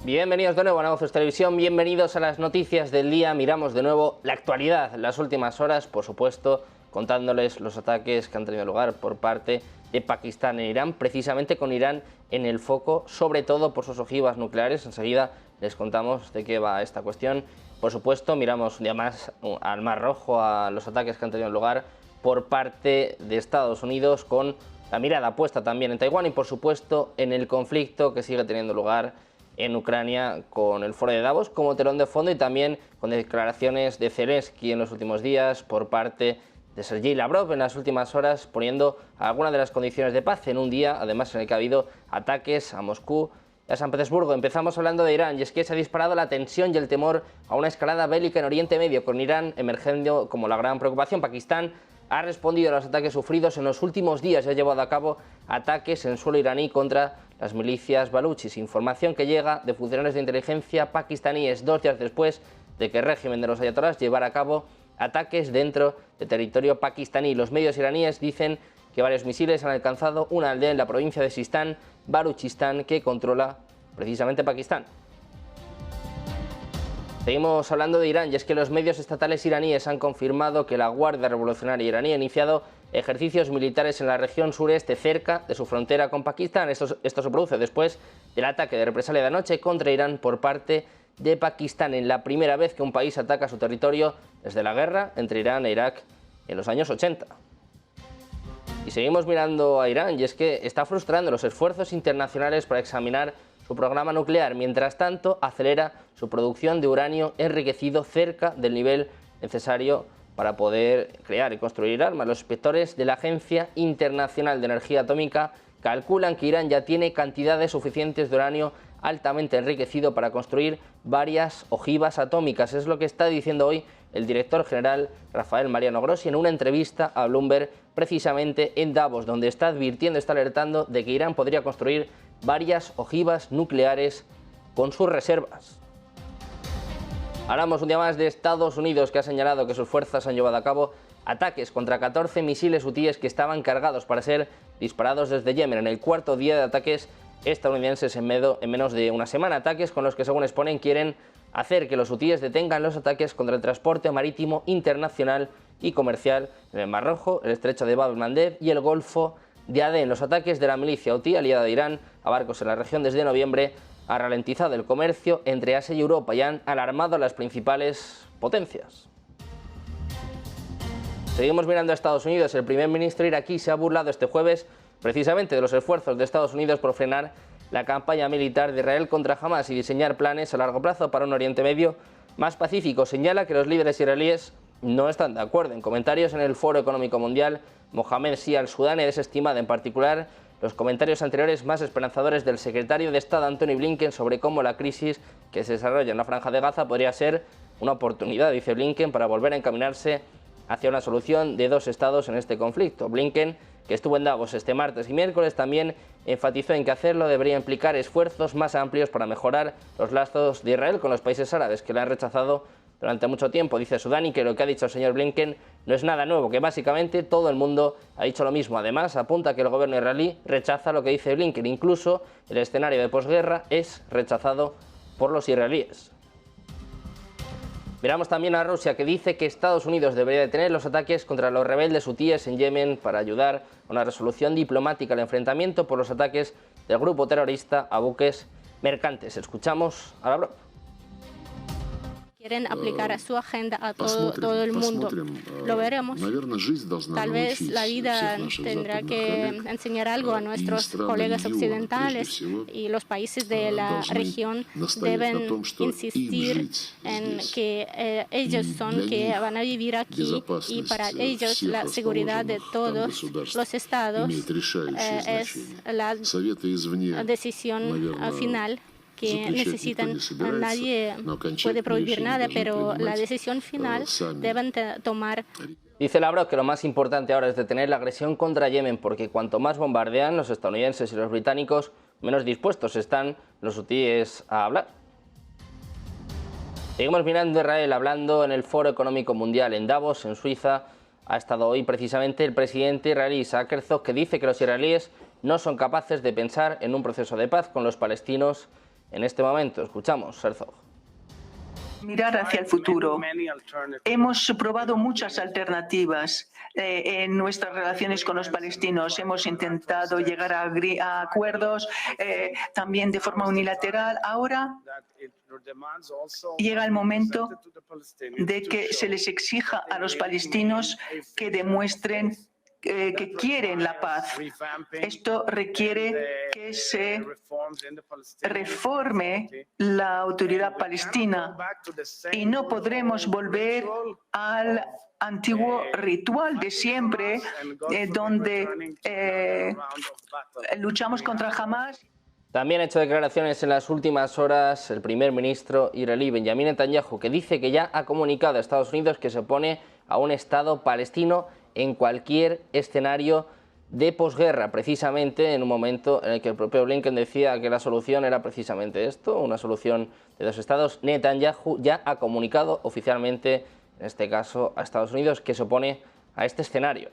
Bienvenidos de nuevo a Negocios Televisión, bienvenidos a las noticias del día. Miramos de nuevo la actualidad, las últimas horas, por supuesto, contándoles los ataques que han tenido lugar por parte de Pakistán en Irán, precisamente con Irán en el foco, sobre todo por sus ojivas nucleares. Enseguida les contamos de qué va esta cuestión. Por supuesto, miramos ya más al Mar Rojo, a los ataques que han tenido lugar por parte de Estados Unidos, con la mirada puesta también en Taiwán y, por supuesto, en el conflicto que sigue teniendo lugar en Ucrania, con el foro de Davos como telón de fondo y también con declaraciones de Zelensky en los últimos días por parte de Sergei Lavrov en las últimas horas, poniendo algunas de las condiciones de paz en un día, además en el que ha habido ataques a Moscú y a San Petersburgo. Empezamos hablando de Irán, y es que se ha disparado la tensión y el temor a una escalada bélica en Oriente Medio, con Irán emergiendo como la gran preocupación. Pakistán ha respondido a los ataques sufridos en los últimos días y ha llevado a cabo ataques en suelo iraní contra las milicias baluchis. Información que llega de funcionarios de inteligencia pakistaníes 2 días después de que el régimen de los ayatolás llevara a cabo ataques dentro de territorio pakistaní. Los medios iraníes dicen que varios misiles han alcanzado una aldea en la provincia de Sistán, Baluchistán, que controla precisamente Pakistán. Seguimos hablando de Irán, y es que los medios estatales iraníes han confirmado que la Guardia Revolucionaria iraní ha iniciado ejercicios militares en la región sureste, cerca de su frontera con Pakistán. Esto se produce después del ataque de represalia de anoche contra Irán por parte de Pakistán, en la primera vez que un país ataca su territorio desde la guerra entre Irán e Irak en los años 80. Y seguimos mirando a Irán, y es que está frustrando los esfuerzos internacionales para examinar su programa nuclear. Mientras tanto, acelera su producción de uranio enriquecido cerca del nivel necesario para poder crear y construir armas. Los inspectores de la Agencia Internacional de Energía Atómica calculan que Irán ya tiene cantidades suficientes de uranio altamente enriquecido para construir varias ojivas atómicas. Es lo que está diciendo hoy el director general Rafael Mariano Grossi en una entrevista a Bloomberg, precisamente en Davos, donde está advirtiendo, está alertando de que Irán podría construir varias ojivas nucleares con sus reservas. Hablamos un día más de Estados Unidos, que ha señalado que sus fuerzas han llevado a cabo ataques contra 14 misiles hutíes que estaban cargados para ser disparados desde Yemen, en el cuarto día de ataques estadounidenses en menos de una semana. Ataques con los que, según exponen, quieren hacer que los hutíes detengan los ataques contra el transporte marítimo internacional y comercial en el Mar Rojo, el estrecho de Bab el-Mandeb y el Golfo de Adén. Los ataques de la milicia hutí, aliada de Irán, a barcos en la región desde noviembre ha ralentizado el comercio entre Asia y Europa y han alarmado a las principales potencias. Seguimos mirando a Estados Unidos. El primer ministro iraquí se ha burlado este jueves precisamente de los esfuerzos de Estados Unidos por frenar la campaña militar de Israel contra Hamas y diseñar planes a largo plazo para un Oriente Medio más pacífico. Señala que los líderes israelíes no están de acuerdo. En comentarios en el Foro Económico Mundial, Mohamed Sia al-Sudani ha desestimado en particular los comentarios anteriores más esperanzadores del secretario de Estado Antony Blinken sobre cómo la crisis que se desarrolla en la Franja de Gaza podría ser una oportunidad, dice Blinken, para volver a encaminarse hacia una solución de dos estados en este conflicto. Blinken, que estuvo en Davos este martes y miércoles, también enfatizó en que hacerlo debería implicar esfuerzos más amplios para mejorar los lazos de Israel con los países árabes, que la han rechazado durante mucho tiempo. Dice Sudani que lo que ha dicho el señor Blinken no es nada nuevo, que básicamente todo el mundo ha dicho lo mismo. Además, apunta que el gobierno israelí rechaza lo que dice Blinken. Incluso el escenario de posguerra es rechazado por los israelíes. Miramos también a Rusia, que dice que Estados Unidos debería detener los ataques contra los rebeldes hutíes en Yemen para ayudar a una resolución diplomática al enfrentamiento por los ataques del grupo terrorista a buques mercantes. Escuchamos a Lavrov. Quieren aplicar a su agenda a todo el mundo. Lo veremos. Tal vez la vida tendrá que enseñar algo a nuestros colegas occidentales, y los países de la región deben insistir en que ellos son que van a vivir aquí, y para ellos la seguridad de todos los estados es la decisión final que necesitan. Nadie puede prohibir nada, pero la decisión final deben tomar. Dice Lavrov que lo más importante ahora es detener la agresión contra Yemen, porque cuanto más bombardean los estadounidenses y los británicos, menos dispuestos están los hutíes a hablar. Seguimos mirando a Israel, hablando en el Foro Económico Mundial en Davos, en Suiza. Ha estado hoy precisamente el presidente israelí Isaac Herzog, que dice que los israelíes no son capaces de pensar en un proceso de paz con los palestinos en este momento. Escuchamos, Herzog. Mirar hacia el futuro. Hemos probado muchas alternativas en nuestras relaciones con los palestinos. Hemos intentado llegar a acuerdos también de forma unilateral. Ahora llega el momento de que se les exija a los palestinos que demuestren que quieren la paz. Esto requiere que se reforme la autoridad palestina y no podremos volver al antiguo ritual de siempre donde luchamos contra Hamás. También ha hecho declaraciones en las últimas horas el primer ministro israelí Benjamin Netanyahu, que dice que ya ha comunicado a Estados Unidos que se opone a un Estado palestino en cualquier escenario de posguerra, precisamente en un momento en el que el propio Blinken decía que la solución era precisamente esto, una solución de dos estados. Netanyahu ya ha comunicado oficialmente, en este caso a Estados Unidos, que se opone a este escenario.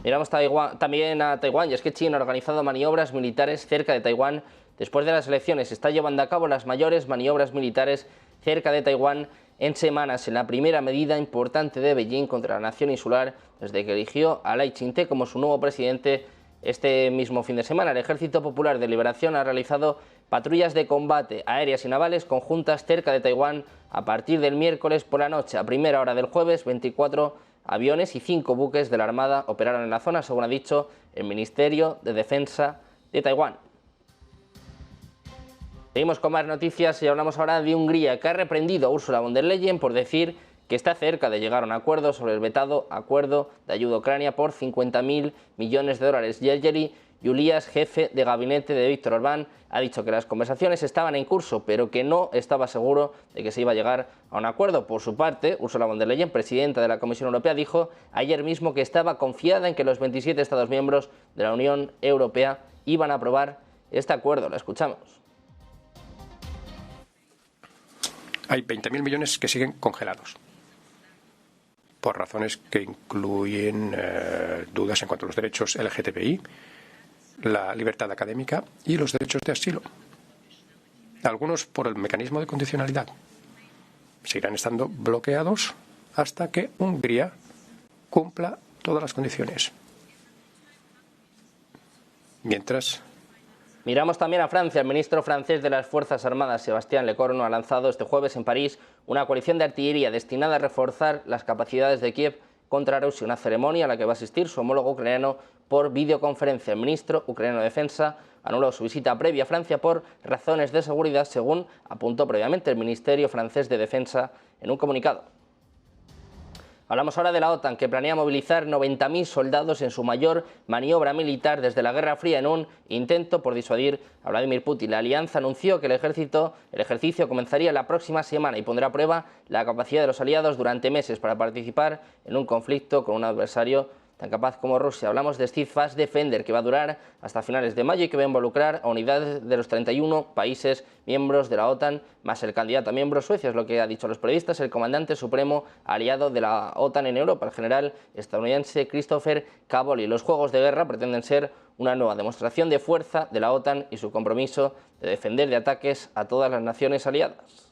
Miramos también a Taiwán, y es que China ha organizado maniobras militares cerca de Taiwán. Después de las elecciones, está llevando a cabo las mayores maniobras militares cerca de Taiwán en semanas, en la primera medida importante de Beijing contra la nación insular desde que eligió a Lai Ching-te como su nuevo presidente. Este mismo fin de semana, el Ejército Popular de Liberación ha realizado patrullas de combate aéreas y navales conjuntas cerca de Taiwán a partir del miércoles por la noche. A primera hora del jueves, 24 aviones y 5 buques de la Armada operaron en la zona, según ha dicho el Ministerio de Defensa de Taiwán. Seguimos con más noticias y hablamos ahora de Hungría, que ha reprendido a Ursula von der Leyen por decir que está cerca de llegar a un acuerdo sobre el vetado acuerdo de ayuda a Ucrania por 50.000 millones de dólares. Yergely Julias, jefe de gabinete de Víctor Orbán, ha dicho que las conversaciones estaban en curso, pero que no estaba seguro de que se iba a llegar a un acuerdo. Por su parte, Ursula von der Leyen, presidenta de la Comisión Europea, dijo ayer mismo que estaba confiada en que los 27 Estados miembros de la Unión Europea iban a aprobar este acuerdo. La escuchamos. Hay 20.000 millones que siguen congelados, por razones que incluyen dudas en cuanto a los derechos LGTBI, la libertad académica y los derechos de asilo. Algunos por el mecanismo de condicionalidad. Seguirán estando bloqueados hasta que Hungría cumpla todas las condiciones. Mientras... Miramos también a Francia. El ministro francés de las Fuerzas Armadas, Sébastien Lecornu, ha lanzado este jueves en París una coalición de artillería destinada a reforzar las capacidades de Kiev contra Rusia, una ceremonia a la que va a asistir su homólogo ucraniano por videoconferencia. El ministro ucraniano de Defensa anuló su visita previa a Francia por razones de seguridad, según apuntó previamente el Ministerio francés de Defensa en un comunicado. Hablamos ahora de la OTAN, que planea movilizar 90.000 soldados en su mayor maniobra militar desde la Guerra Fría en un intento por disuadir a Vladimir Putin. La alianza anunció que el ejercicio comenzaría la próxima semana y pondrá a prueba la capacidad de los aliados durante meses para participar en un conflicto con un adversario tan capaz como Rusia. Hablamos de Steadfast Defender, que va a durar hasta finales de mayo y que va a involucrar a unidades de los 31 países miembros de la OTAN, más el candidato a miembro Suecia, es lo que ha dicho a los periodistas el comandante supremo aliado de la OTAN en Europa, el general estadounidense Christopher Cavoli. Los juegos de guerra pretenden ser una nueva demostración de fuerza de la OTAN y su compromiso de defender de ataques a todas las naciones aliadas.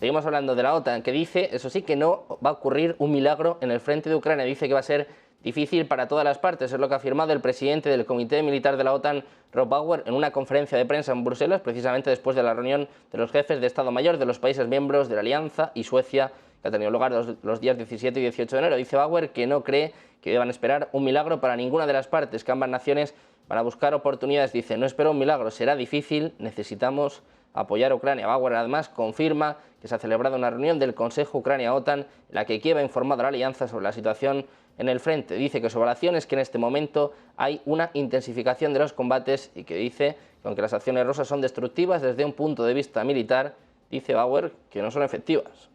Seguimos hablando de la OTAN, que dice, eso sí, que no va a ocurrir un milagro en el frente de Ucrania. Dice que va a ser difícil para todas las partes. Es lo que ha afirmado el presidente del Comité Militar de la OTAN, Rob Bauer, en una conferencia de prensa en Bruselas, precisamente después de la reunión de los jefes de Estado Mayor de los países miembros de la Alianza y Suecia, que ha tenido lugar los días 17 y 18 de enero. Dice Bauer que no cree que deban esperar un milagro para ninguna de las partes, que ambas naciones van a buscar oportunidades. Dice, no espero un milagro, será difícil, necesitamos apoyar a Ucrania. Bauer además confirma que se ha celebrado una reunión del Consejo Ucrania-OTAN en la que Kiev ha informado a la alianza sobre la situación en el frente. Dice que su evaluación es que en este momento hay una intensificación de los combates y que dice que aunque las acciones rusas son destructivas desde un punto de vista militar, dice Bauer que no son efectivas.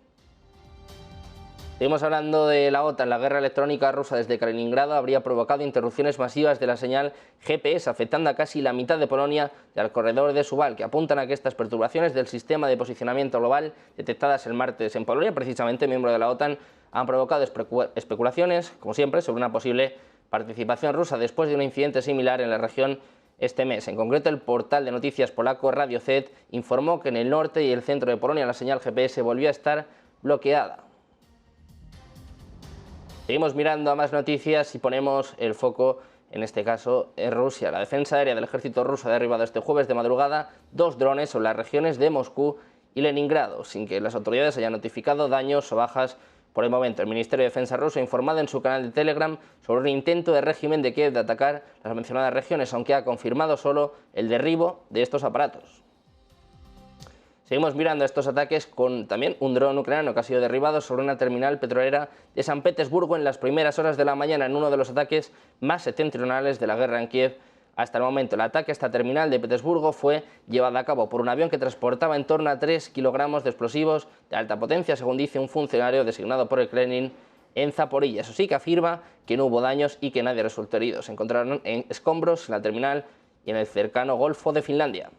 Seguimos hablando de la OTAN. La guerra electrónica rusa desde Kaliningrado habría provocado interrupciones masivas de la señal GPS, afectando a casi la mitad de Polonia y al corredor de Suwałki, que apuntan a que estas perturbaciones del sistema de posicionamiento global detectadas el martes en Polonia, precisamente miembro de la OTAN, han provocado especulaciones, como siempre, sobre una posible participación rusa después de un incidente similar en la región este mes. En concreto, el portal de noticias polaco Radio Z informó que en el norte y el centro de Polonia la señal GPS volvió a estar bloqueada. Seguimos mirando a más noticias y ponemos el foco, en este caso, en Rusia. La defensa aérea del ejército ruso ha derribado este jueves de madrugada 2 drones sobre las regiones de Moscú y Leningrado, sin que las autoridades hayan notificado daños o bajas por el momento. El Ministerio de Defensa ruso ha informado en su canal de Telegram sobre un intento del régimen de Kiev de atacar las mencionadas regiones, aunque ha confirmado solo el derribo de estos aparatos. Seguimos mirando estos ataques con también un dron ucraniano que ha sido derribado sobre una terminal petrolera de San Petersburgo en las primeras horas de la mañana, en uno de los ataques más septentrionales de la guerra en Kiev hasta el momento. El ataque a esta terminal de Petersburgo fue llevado a cabo por un avión que transportaba en torno a 3 kilogramos de explosivos de alta potencia, según dice un funcionario designado por el Kremlin en Zaporilla. Eso sí, que afirma que no hubo daños y que nadie resultó herido. Se encontraron en escombros en la terminal y en el cercano Golfo de Finlandia.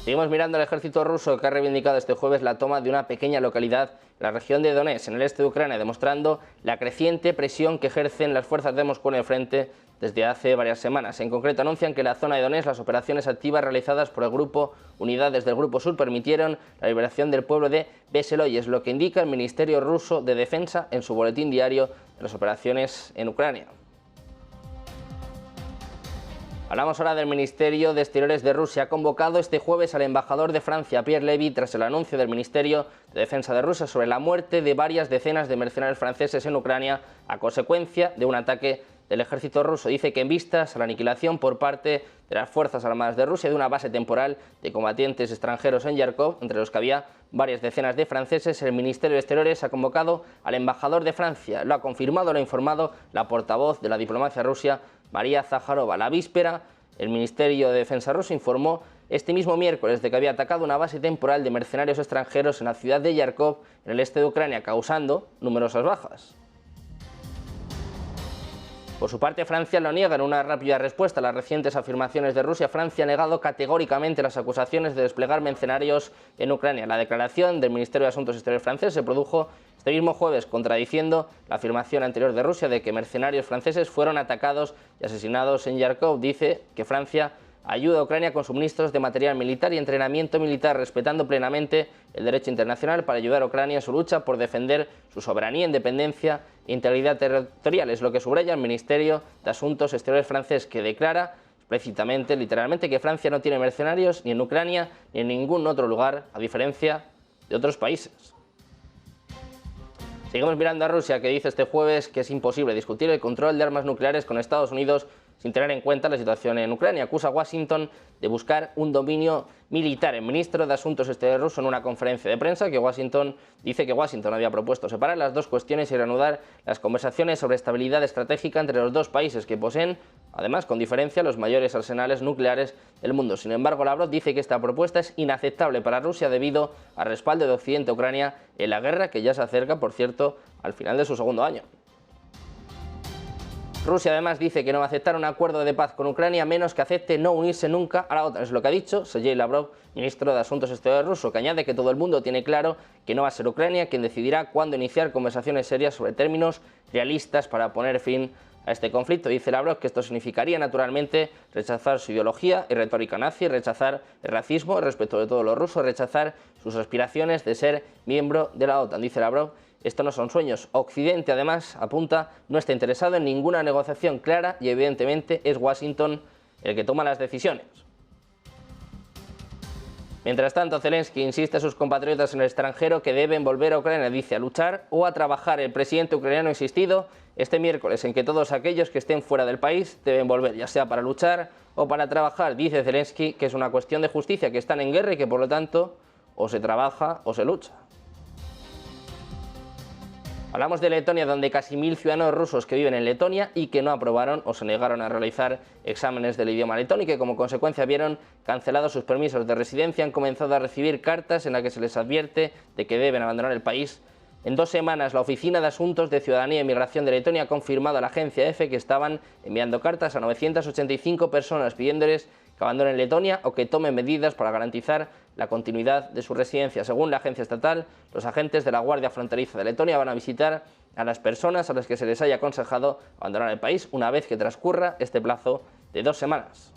Seguimos mirando al ejército ruso, que ha reivindicado este jueves la toma de una pequeña localidad en la región de Donetsk, en el este de Ucrania, demostrando la creciente presión que ejercen las fuerzas de Moscú en el frente desde hace varias semanas. En concreto, anuncian que en la zona de Donetsk las operaciones activas realizadas por el grupo Unidades del Grupo Sur permitieron la liberación del pueblo de Veseloy, es lo que indica el Ministerio ruso de Defensa en su boletín diario de las operaciones en Ucrania. Hablamos ahora del Ministerio de Exteriores de Rusia. Ha convocado este jueves al embajador de Francia, Pierre Levy, tras el anuncio del Ministerio de Defensa de Rusia sobre la muerte de varias decenas de mercenarios franceses en Ucrania a consecuencia de un ataque del ejército ruso. Dice que en vistas a la aniquilación por parte de las Fuerzas Armadas de Rusia de una base temporal de combatientes extranjeros en Yarkov, entre los que había varias decenas de franceses, el Ministerio de Exteriores ha convocado al embajador de Francia. Lo ha confirmado, lo ha informado la portavoz de la diplomacia rusa, María Zaharova. La víspera, el Ministerio de Defensa ruso informó este mismo miércoles de que había atacado una base temporal de mercenarios extranjeros en la ciudad de Yarkov, en el este de Ucrania, causando numerosas bajas. Por su parte, Francia lo niega en una rápida respuesta a las recientes afirmaciones de Rusia. Francia ha negado categóricamente las acusaciones de desplegar mercenarios en Ucrania. La declaración del Ministerio de Asuntos Exteriores francés se produjo este mismo jueves, contradiciendo la afirmación anterior de Rusia de que mercenarios franceses fueron atacados y asesinados en Yarkov. Dice que Francia ayuda a Ucrania con suministros de material militar y entrenamiento militar, respetando plenamente el derecho internacional para ayudar a Ucrania en su lucha por defender su soberanía, independencia e integridad territorial. Es lo que subraya el Ministerio de Asuntos Exteriores francés, que declara explícitamente, literalmente, que Francia no tiene mercenarios ni en Ucrania ni en ningún otro lugar, a diferencia de otros países. Seguimos mirando a Rusia, que dice este jueves que es imposible discutir el control de armas nucleares con Estados Unidos sin tener en cuenta la situación en Ucrania. Acusa a Washington de buscar un dominio militar. El ministro de Asuntos Exteriores ruso, en una conferencia de prensa, dice que Washington había propuesto separar las dos cuestiones y reanudar las conversaciones sobre estabilidad estratégica entre los dos países, que poseen, además, con diferencia, los mayores arsenales nucleares del mundo. Sin embargo, Lavrov dice que esta propuesta es inaceptable para Rusia debido al respaldo de Occidente a Ucrania en la guerra, que ya se acerca, por cierto, al final de su segundo año. Rusia además dice que no va a aceptar un acuerdo de paz con Ucrania a menos que acepte no unirse nunca a la OTAN. Es lo que ha dicho Sergei Lavrov, ministro de Asuntos Exteriores ruso, que añade que todo el mundo tiene claro que no va a ser Ucrania quien decidirá cuándo iniciar conversaciones serias sobre términos realistas para poner fin a este conflicto. Dice Lavrov que esto significaría naturalmente rechazar su ideología y retórica nazi, rechazar el racismo, el respeto de todos los rusos, rechazar sus aspiraciones de ser miembro de la OTAN. Dice Lavrov: esto no son sueños. Occidente, además, apunta, no está interesado en ninguna negociación clara y evidentemente es Washington el que toma las decisiones. Mientras tanto, Zelensky insiste a sus compatriotas en el extranjero que deben volver a Ucrania, dice, a luchar o a trabajar. El presidente ucraniano ha insistido este miércoles en que todos aquellos que estén fuera del país deben volver, ya sea para luchar o para trabajar. Dice Zelensky que es una cuestión de justicia, que están en guerra y que por lo tanto o se trabaja o se lucha. Hablamos de Letonia, donde casi 1000 ciudadanos rusos que viven en Letonia y que no aprobaron o se negaron a realizar exámenes del idioma letón y que como consecuencia vieron cancelados sus permisos de residencia, han comenzado a recibir cartas en las que se les advierte de que deben abandonar el país. En 2 semanas, la Oficina de Asuntos de Ciudadanía y Migración de Letonia ha confirmado a la agencia EFE que estaban enviando cartas a 985 personas pidiéndoles que abandonen Letonia o que tomen medidas para garantizar la continuidad de su residencia. Según la agencia estatal, los agentes de la Guardia Fronteriza de Letonia van a visitar a las personas a las que se les haya aconsejado abandonar el país una vez que transcurra este plazo de 2 semanas.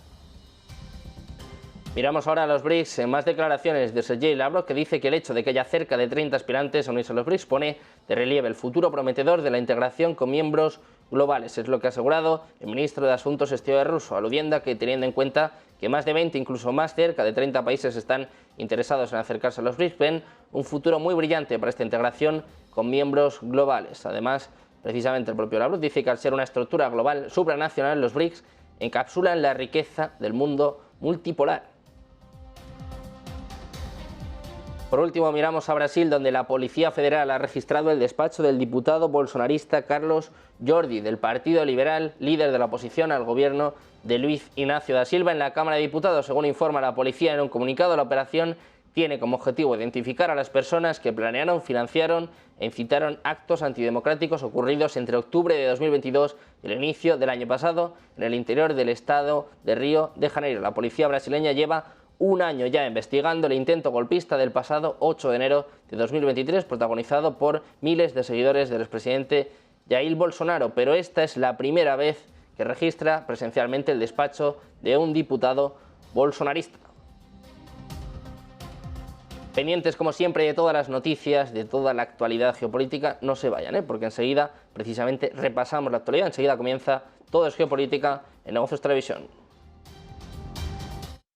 Miramos ahora a los BRICS. En más declaraciones de Sergei Lavrov, que dice que el hecho de que haya cerca de 30 aspirantes a unirse a los BRICS pone de relieve el futuro prometedor de la integración con miembros globales. Es lo que ha asegurado el ministro de Asuntos Exteriores ruso, aludiendo a que, teniendo en cuenta que más de 20, incluso más cerca de 30 países están interesados en acercarse a los BRICS, ven un futuro muy brillante para esta integración con miembros globales. Además, precisamente el propio Lavrov dice que al ser una estructura global supranacional, los BRICS encapsulan la riqueza del mundo multipolar. Por último, miramos a Brasil, donde la Policía Federal ha registrado el despacho del diputado bolsonarista Carlos Jordi, del Partido Liberal, líder de la oposición al gobierno de Luiz Inácio da Silva, en la Cámara de Diputados. Según informa la policía en un comunicado, la operación tiene como objetivo identificar a las personas que planearon, financiaron e incitaron actos antidemocráticos ocurridos entre octubre de 2022 y el inicio del año pasado en el interior del estado de Río de Janeiro. La policía brasileña lleva un año ya investigando el intento golpista del pasado 8 de enero de 2023, protagonizado por miles de seguidores del expresidente Jair Bolsonaro, pero esta es la primera vez que registra presencialmente el despacho de un diputado bolsonarista. Pendientes, como siempre, de todas las noticias, de toda la actualidad geopolítica, no se vayan, porque enseguida, precisamente, repasamos la actualidad, enseguida comienza Todo es Geopolítica en Negocios Televisión.